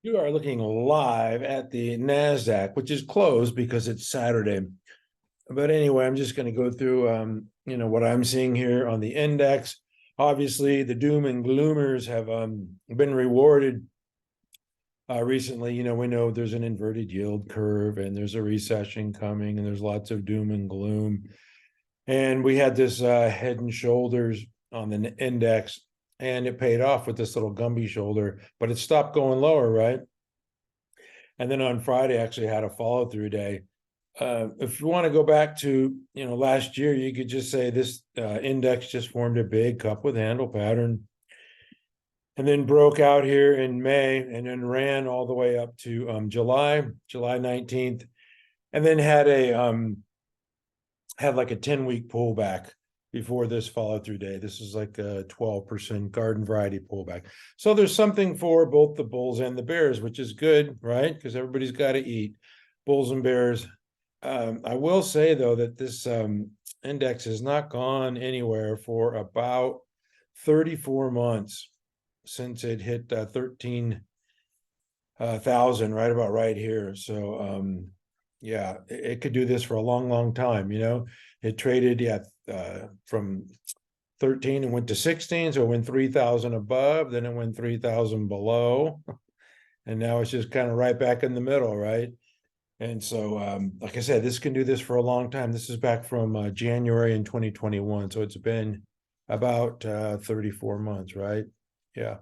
You are looking live at the Nasdaq, which is closed because it's Saturday. But anyway, I'm just going to go through, what I'm seeing here on the index. Obviously, the doom and gloomers have been rewarded recently. We know there's an inverted yield curve and there's a recession coming and there's lots of doom and gloom. And we had this head and shoulders on the index, and it paid off with this little Gumby shoulder, but it stopped going lower, right? And then on Friday, actually had a follow through day. If you want to go back to last year, you could just say this index just formed a big cup with handle pattern, and then broke out here in May, and then ran all the way up to July 19th, and then had like a 10-week pullback before this follow through day. This is like a 12% garden variety pullback. So there's something for both the bulls and the bears, which is good, right? Because everybody's got to eat, bulls and bears. I will say, though, that this index has not gone anywhere for about 34 months since it hit 13,000, right about right here. So yeah, it could do this for a long, long time. It traded from 13 and went to 16, so it went 3,000 above, then it went 3,000 below, and now it's just kind of right back in the middle, right? And so, like I said, this can do this for a long time. This is back from January in 2021, so it's been about 34 months, right? Yeah,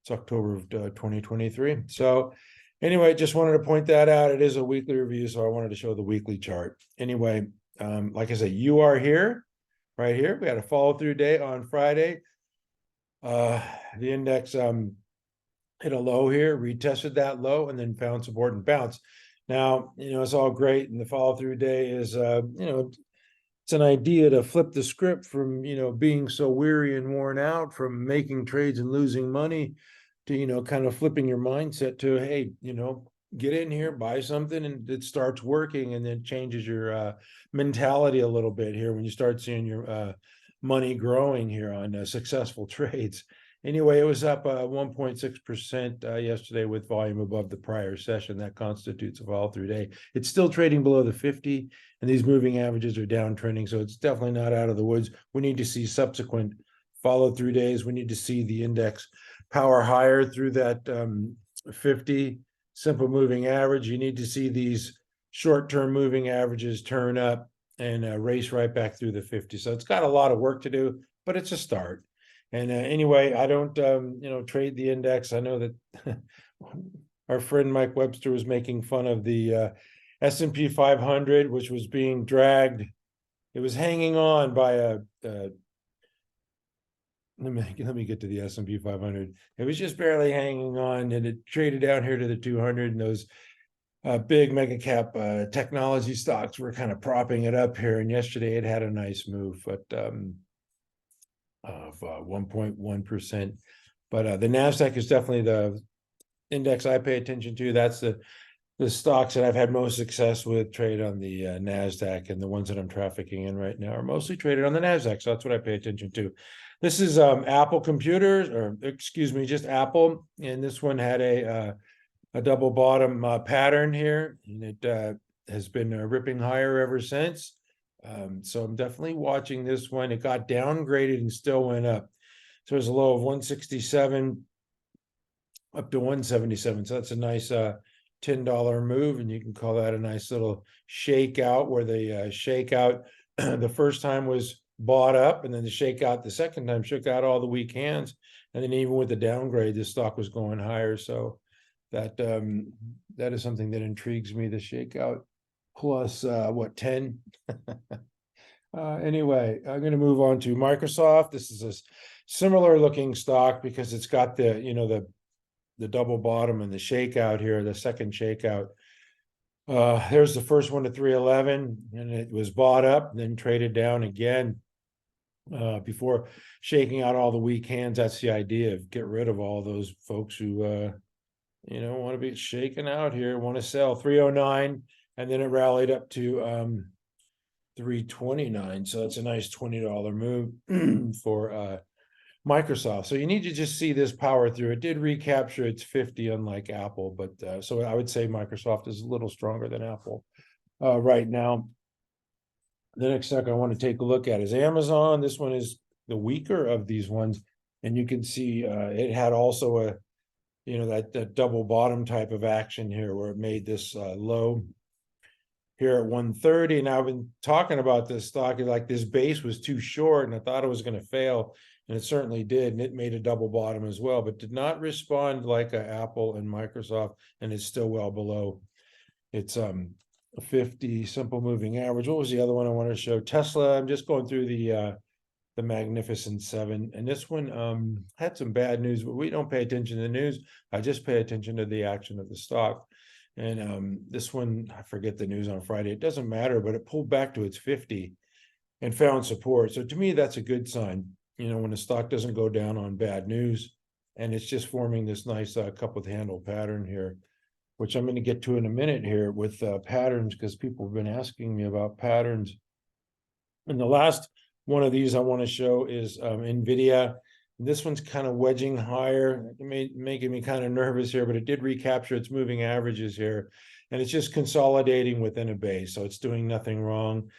it's October of 2023. So anyway, just wanted to point that out. It is a weekly review, so I wanted to show the weekly chart. Anyway, like I said, you are here, right here. We had a follow through day on Friday. The index hit a low here, retested that low, and then found support and bounced. Now, it's all great, and the follow through day is, it's an idea to flip the script from, being so weary and worn out from making trades and losing money to, kind of flipping your mindset to, hey, get in here, buy something, and it starts working, and then changes your mentality a little bit here when you start seeing your money growing here on successful trades. Anyway, it was up 1.6% yesterday with volume above the prior session. That constitutes a follow through day. It's still trading below the 50, and these moving averages are downtrending, so it's definitely not out of the woods. We need to see subsequent follow through days. We need to see the index power higher through that 50 simple moving average. You need to see these short-term moving averages turn up and race right back through the 50. So it's got a lot of work to do, but it's a start. And anyway, I don't, trade the index. I know that our friend Mike Webster was making fun of the S&P 500, which was being dragged. It was hanging on by let me get to the S&P 500. It was just barely hanging on, and it traded down here to the 200, and those big mega cap technology stocks were kind of propping it up here. And yesterday it had a nice move, but of 1.1%. But the Nasdaq is definitely the index I pay attention to. That's the stocks that I've had most success with trade on the Nasdaq, and the ones that I'm trafficking in right now are mostly traded on the Nasdaq. So that's what I pay attention to. This is Apple computers, or excuse me, just Apple, and this one had a double bottom pattern here, and it has been ripping higher ever since. So I'm definitely watching this one. It got downgraded and still went up. So there's a low of 167 up to 177. So that's a nice $10 move, and you can call that a nice little shakeout, where the shakeout the first time was bought up, and then the shakeout the second time shook out all the weak hands, and then even with the downgrade, the stock was going higher. So that that is something that intrigues me, the shakeout plus 10. Anyway, I'm going to move on to Microsoft. This is a similar looking stock because it's got the the double bottom and the shakeout here, the second shakeout. There's the first one to 311, and it was bought up, then traded down again before shaking out all the weak hands. That's the idea, of get rid of all those folks who want to be shaken out here, want to sell. 309, and then it rallied up to 329. So that's a nice $20 move for Microsoft. So you need to just see this power through. It did recapture its 50, unlike Apple, but so I would say Microsoft is a little stronger than Apple right now. The next stock I want to take a look at is Amazon. This one is the weaker of these ones, and you can see it had also a, that double bottom type of action here, where it made this low here at 130. And I've been talking about this stock, like this base was too short, and I thought it was going to fail, and it certainly did, and it made a double bottom as well, but did not respond like Apple and Microsoft, and it's still well below its 50 simple moving average. What was the other one I wanted to show? Tesla. I'm just going through the Magnificent Seven, and this one had some bad news, but we don't pay attention to the news. I just pay attention to the action of the stock. And this one, I forget the news on Friday. It doesn't matter, but it pulled back to its 50 and found support. So to me, that's a good sign. When the stock doesn't go down on bad news, and it's just forming this nice cup with handle pattern here, which I'm going to get to in a minute here with patterns, because people have been asking me about patterns. And the last one of these I want to show is NVDA. This one's kind of wedging higher, making me kind of nervous here, but it did recapture its moving averages here, and it's just consolidating within a base, so it's doing nothing wrong.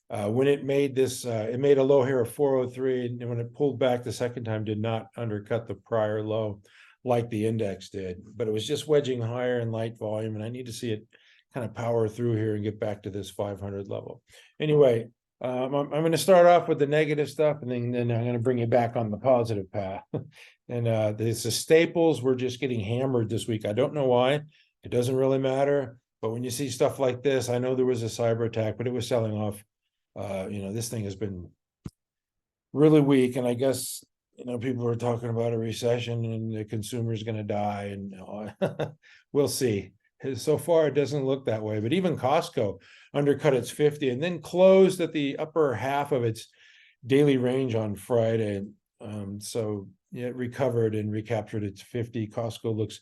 When it made this, it made a low here of 403, and when it pulled back the second time, did not undercut the prior low like the index did, but it was just wedging higher in light volume, and I need to see it kind of power through here and get back to this 500 level. Anyway, I'm going to start off with the negative stuff, and then I'm going to bring you back on the positive path. And the staples were just getting hammered this week. I don't know why. It doesn't really matter. But when you see stuff like this, I know there was a cyber attack, but it was selling off. This thing has been really weak, and I guess people are talking about a recession and the consumer is going to die, and we'll see. So far, it doesn't look that way. But even Costco undercut its 50 and then closed at the upper half of its daily range on Friday. So yeah, it recovered and recaptured its 50. Costco looks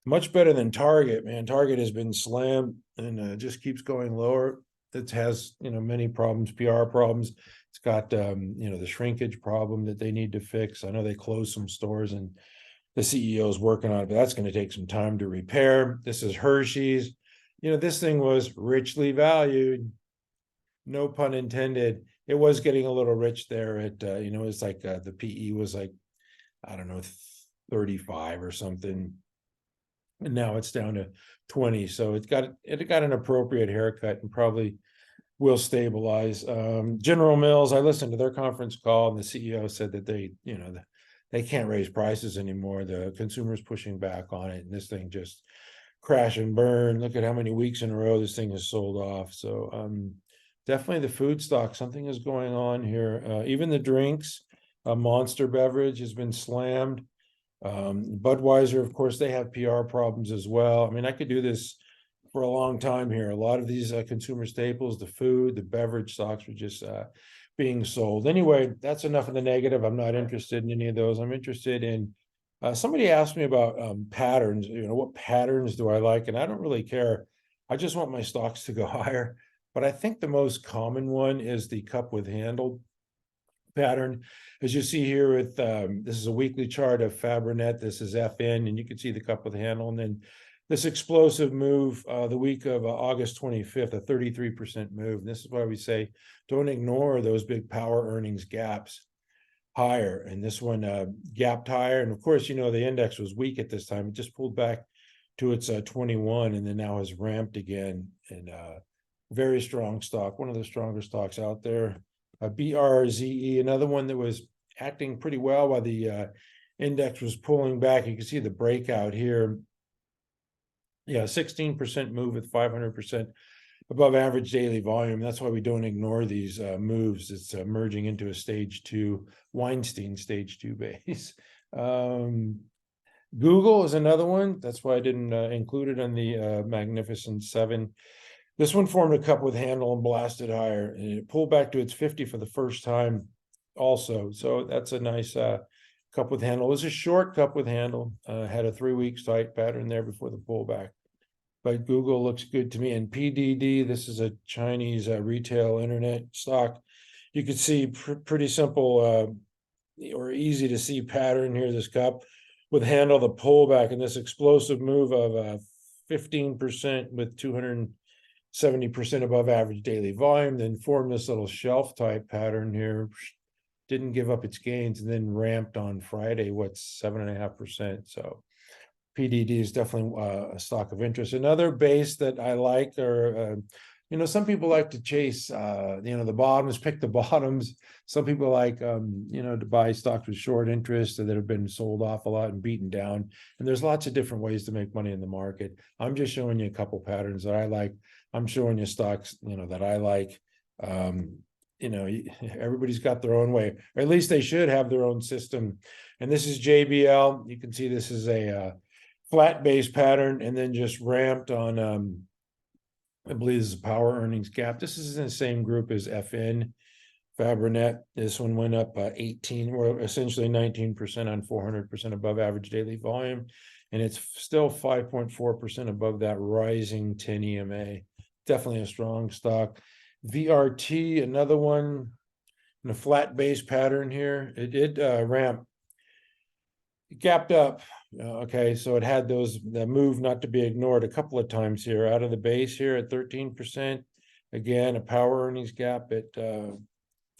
much better than Target, man. Target has been slammed and just keeps going lower. It has, many problems, PR problems. It's got, the shrinkage problem that they need to fix. I know they closed some stores and the CEO is working on it, but that's going to take some time to repair. This is Hershey's. This thing was richly valued, no pun intended. It was getting a little rich there at, it's like the PE was like, I don't know, 35 or something. And now it's down to 20. So it got an appropriate haircut and probably will stabilize. General Mills, I listened to their conference call, and the CEO said that they can't raise prices anymore. The consumer's pushing back on it, and this thing just crash and burn. Look at how many weeks in a row this thing has sold off. So definitely the food stock, something is going on here. Even the drinks, Monster beverage has been slammed. Budweiser, of course, they have PR problems as well. I mean, I could do this for a long time here. A lot of these consumer staples, the food, the beverage stocks were just being sold. Anyway, that's enough of the negative. I'm not interested in any of those. I'm interested in, somebody asked me about patterns, what patterns do I like? And I don't really care. I just want my stocks to go higher. But I think the most common one is the cup with handle pattern. As you see here with, this is a weekly chart of Fabrinet. This is FN, and you can see the cup with handle. And then this explosive move the week of August 25th, a 33% move. And this is why we say, don't ignore those big power earnings gaps higher. And this one gapped higher. And of course, the index was weak at this time. It just pulled back to its 21, and then now has ramped again. And very strong stock, one of the stronger stocks out there. BRZE, another one that was acting pretty well while the index was pulling back. You can see the breakout here. Yeah, 16% move with 500% above average daily volume. That's why we don't ignore these moves. It's merging into a stage 2, Weinstein stage 2 base. Google is another one. That's why I didn't include it on the Magnificent Seven. This one formed a cup with handle and blasted higher, and it pulled back to its 50 for the first time also. So that's a nice cup with handle. It was a short cup with handle, had a 3-week tight pattern there before the pullback. But Google looks good to me. And PDD, this is a Chinese retail internet stock. You can see pretty simple or easy to see pattern here, this cup with handle the pullback and this explosive move of 15% with 270% above average daily volume, then formed this little shelf type pattern here, didn't give up its gains, and then ramped on Friday, what's 7.5%. So PDD is definitely a stock of interest. Another base that I like are, some people like to chase, the bottoms, pick the bottoms. Some people like, to buy stocks with short interest that have been sold off a lot and beaten down. And there's lots of different ways to make money in the market. I'm just showing you a couple patterns that I like. I'm showing you stocks, that I like. Everybody's got their own way, or at least they should have their own system. And this is JBL. You can see this is a flat base pattern and then just ramped on, I believe this is a power earnings gap. This is in the same group as FN, Fabrinet. This one went up 18, or essentially 19% on 400% above average daily volume. And it's still 5.4% above that rising 10 EMA. Definitely a strong stock. VRT, another one in a flat base pattern here. It did ramp. It gapped up. Okay, so it had that move not to be ignored a couple of times here out of the base here at 13%. Again, a power earnings gap at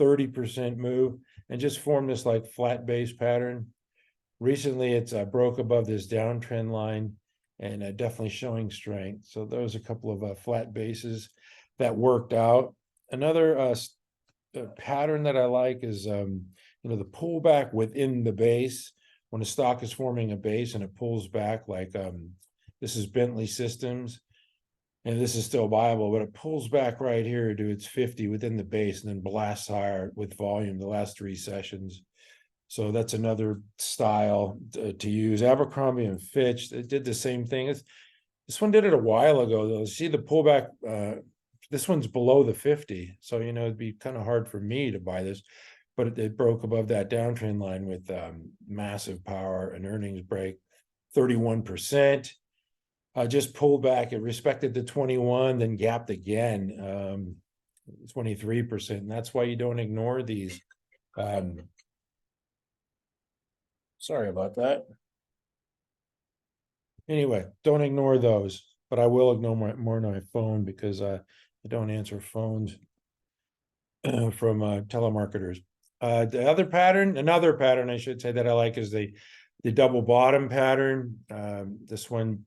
30% move, and just formed this like flat base pattern. Recently, it's broke above this downtrend line and definitely showing strength. So those are a couple of flat bases that worked out. Another pattern that I like is the pullback within the base. When a stock is forming a base and it pulls back, like this is Bentley Systems, and this is still viable, but it pulls back right here to its 50 within the base and then blasts higher with volume the last 3 sessions. So that's another style to use. Abercrombie and Fitch, it did the same thing. This one did it a while ago, though. See the pullback, this one's below the 50. So, it'd be kind of hard for me to buy this, but it broke above that downtrend line with massive power and earnings break, 31%. Just pulled back. It respected the 21, then gapped again, 23%. And that's why you don't ignore these. Sorry about that. Anyway, don't ignore those, but I will ignore more on my phone because I don't answer phones from telemarketers. Another pattern I should say that I like is the double bottom pattern. This one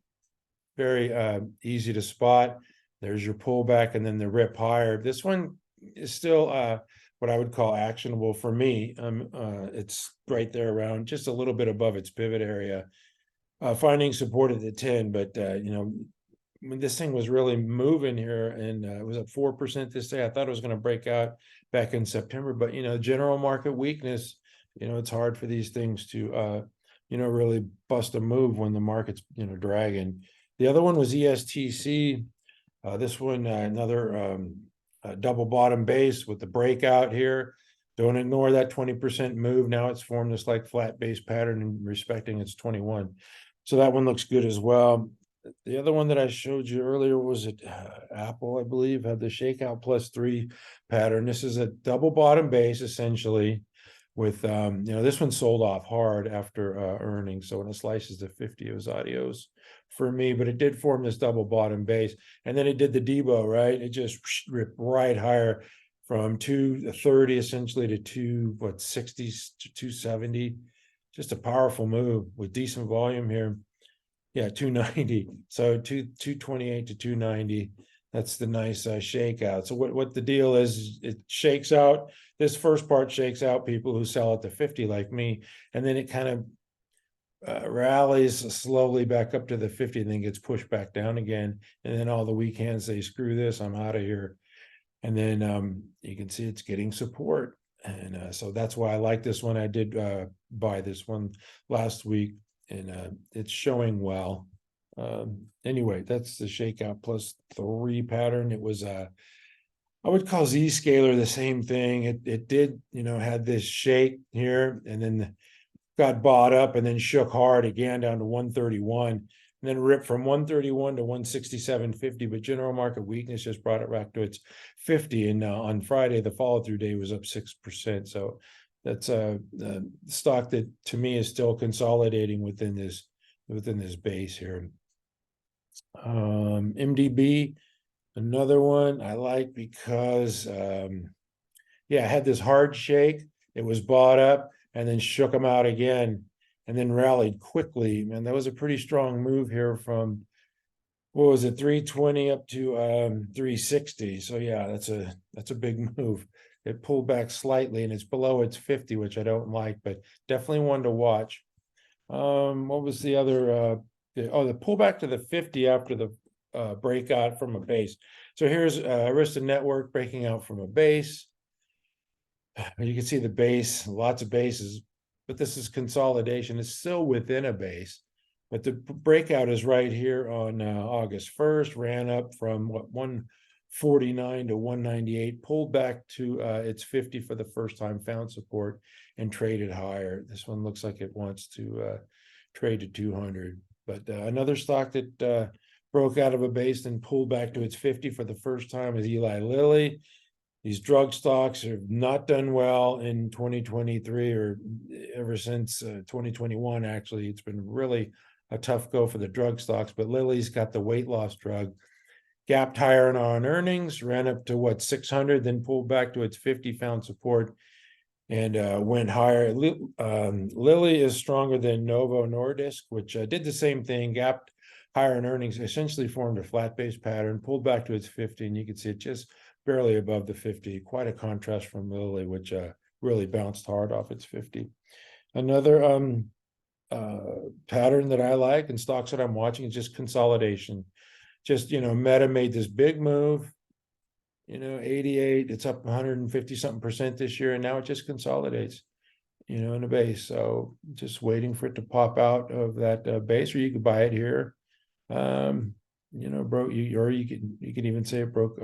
very easy to spot. There's your pullback and then the rip higher. This one is still what I would call actionable for me. It's right there around just a little bit above its pivot area, finding support at the 10. But when this thing was really moving here and it was at 4% this day, I thought it was going to break out back in September. But general market weakness, it's hard for these things to really bust a move when the market's dragging. The other one was ESTC. This one, another double bottom base with the breakout here. Don't ignore that 20% move. Now it's formed this like flat base pattern and respecting its 21. So that one looks good as well. The other one that I showed you earlier was at Apple, I believe, had the shakeout +3 pattern. This is a double bottom base essentially with, this one sold off hard after earnings. So when it slices to 50, it was adios for me, but it did form this double bottom base. And then it did the Debo, right? It just ripped right higher from 230 essentially to 260 to 270. Just a powerful move with decent volume here. Yeah, 290. So 228 to 290. That's the nice shakeout. So what the deal is, it shakes out. This first part shakes out people who sell at the 50 like me, and then it kind of rallies slowly back up to the 50 and then gets pushed back down again. And then all the weak hands say, screw this, I'm out of here. And then you can see it's getting support. And so that's why I like this one. I did buy this one last week, and it's showing well. Anyway, that's the shakeout +3 pattern. It was I would call Zscaler the same thing. It did, had this shake here and then got bought up and then shook hard again down to 131 and then ripped from 131 to 167.50. But general market weakness just brought it back to its 50. And on Friday, the follow through day was up 6%. So that's a stock that to me is still consolidating within this base here. MDB, another one I like because yeah, I had this hard shake. It was bought up and then shook them out again and then rallied quickly. Man, that was a pretty strong move here from, what was it, 320 up to 360. So yeah, that's a big move. It pulled back slightly and it's below its 50, which I don't like, but definitely one to watch. What was the other the pullback to the 50 after the breakout from a base. So here's Arista Network breaking out from a base. You can see the base, lots of bases, but this is consolidation. It's still within a base, but the breakout is right here on August 1st, ran up from what, 149 to 198, pulled back to its 50 for the first time, found support and traded higher. This one looks like it wants to trade to 200, but another stock that broke out of a base and pulled back to its 50 for the first time is Eli Lilly. These drug stocks have not done well in 2023 or ever since 2021. Actually, it's been really a tough go for the drug stocks, but Lilly's got the weight loss drug, gapped higher on earnings, ran up to what, 600, then pulled back to its 50, found support and went higher. Lilly is stronger than Novo Nordisk, which did the same thing, gapped higher in earnings, essentially formed a flat base pattern, pulled back to its 50, and you can see it just barely above the 50. Quite a contrast from Lilly, which really bounced hard off its 50. Another pattern that I like and stocks that I'm watching is just consolidation. Just, Meta made this big move, 88, it's up 150 something percent this year, and now it just consolidates, in a base. So just waiting for it to pop out of that base, or you could buy it here. Broke, or you could even say it broke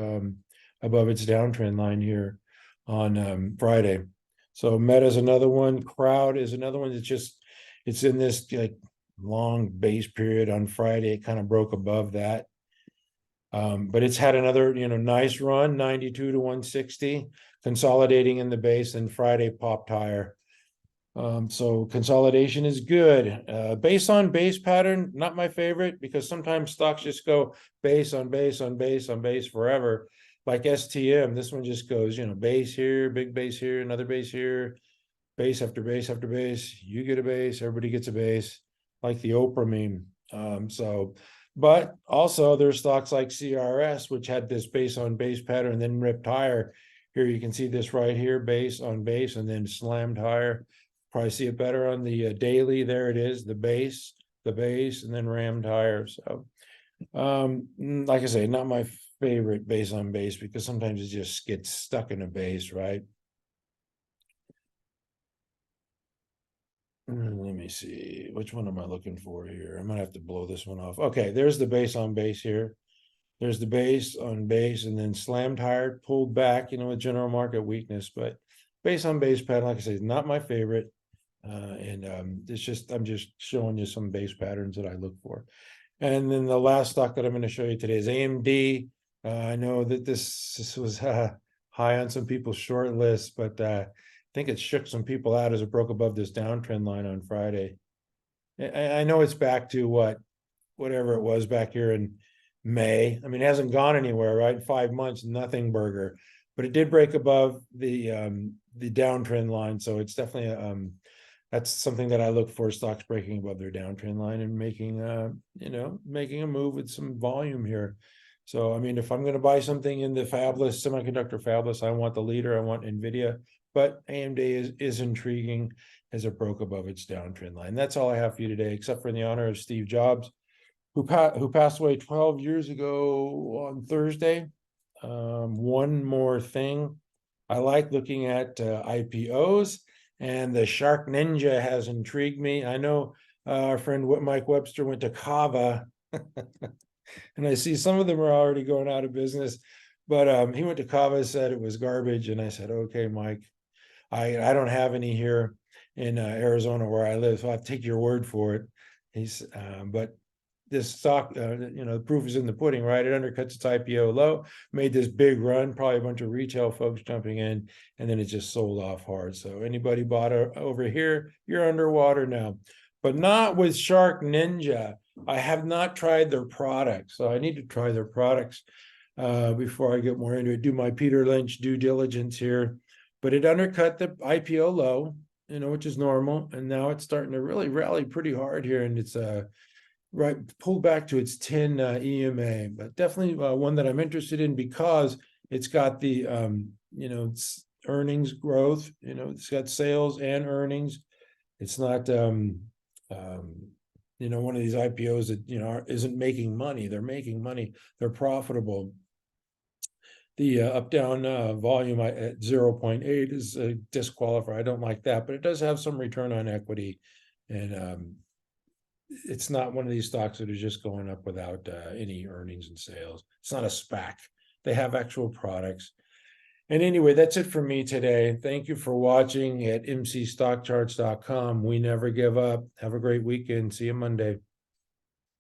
above its downtrend line here on Friday. So Meta's another one. Crowd is another one that's it's in this like long base period. On Friday, it kind of broke above that. But it's had another, nice run, 92 to 160, consolidating in the base, and Friday popped higher. So consolidation is good. Base on base pattern, not my favorite, because sometimes stocks just go base on base on base on base forever. Like STM, this one just goes, base here, big base here, another base here, base after base after base. You get a base, everybody gets a base, like the Oprah meme. But also there's stocks like CRS, which had this base on base pattern and then ripped higher. Here you can see this right here, base on base, and then slammed higher. Probably see it better on the daily. There it is, the base, and then rammed higher. So, like I say, not my favorite base on base, because sometimes it just gets stuck in a base, right? Let me see, which one am I looking for here? I might have to blow this one off. Okay, there's the base on base here. There's the base on base, and then slammed higher, pulled back, with general market weakness. But base on base pattern, like I say, is not my favorite. It's just, I'm just showing you some base patterns that I look for. And then the last stock that I'm going to show you today is AMD. I know that this was high on some people's short list, but I think it shook some people out as it broke above this downtrend line on Friday. I know it's back to whatever it was back here in May. I mean, it hasn't gone anywhere, right? 5 months, nothing burger, but it did break above the downtrend line. So it's definitely that's something that I look for, stocks breaking above their downtrend line and making making a move with some volume here. So, I mean, if I'm going to buy something in the fabless, semiconductor fabless, I want the leader, I want NVIDIA, but AMD is intriguing as it broke above its downtrend line. That's all I have for you today, except for in the honor of Steve Jobs, who passed away 12 years ago on Thursday. One more thing, I like looking at IPOs, and the Shark Ninja has intrigued me. I know our friend Mike Webster went to Kava, and I see some of them are already going out of business, but he went to Kava, said it was garbage, and I said, okay, Mike, I don't have any here in Arizona where I live, so I'll take your word for it. But this stock, the proof is in the pudding, right? It undercuts its IPO low, made this big run, probably a bunch of retail folks jumping in, and then it just sold off hard. So anybody bought over here, you're underwater now, but not with Shark Ninja. I have not tried their products, so I need to try their products before I get more into it, do my Peter Lynch due diligence here. But it undercut the IPO low, which is normal, and now it's starting to really rally pretty hard here, and it's right pulled back to its 10 EMA, but definitely one that I'm interested in because it's got the it's earnings growth, it's got sales and earnings. It's not one of these IPOs that isn't making money. They're making money, they're profitable. The up-down volume at 0.8 is a disqualifier. I don't like that, but it does have some return on equity, and it's not one of these stocks that is just going up without any earnings and sales. It's not a SPAC. They have actual products. And anyway, that's it for me today. Thank you for watching at mcstockcharts.com. We never give up. Have a great weekend. See you Monday.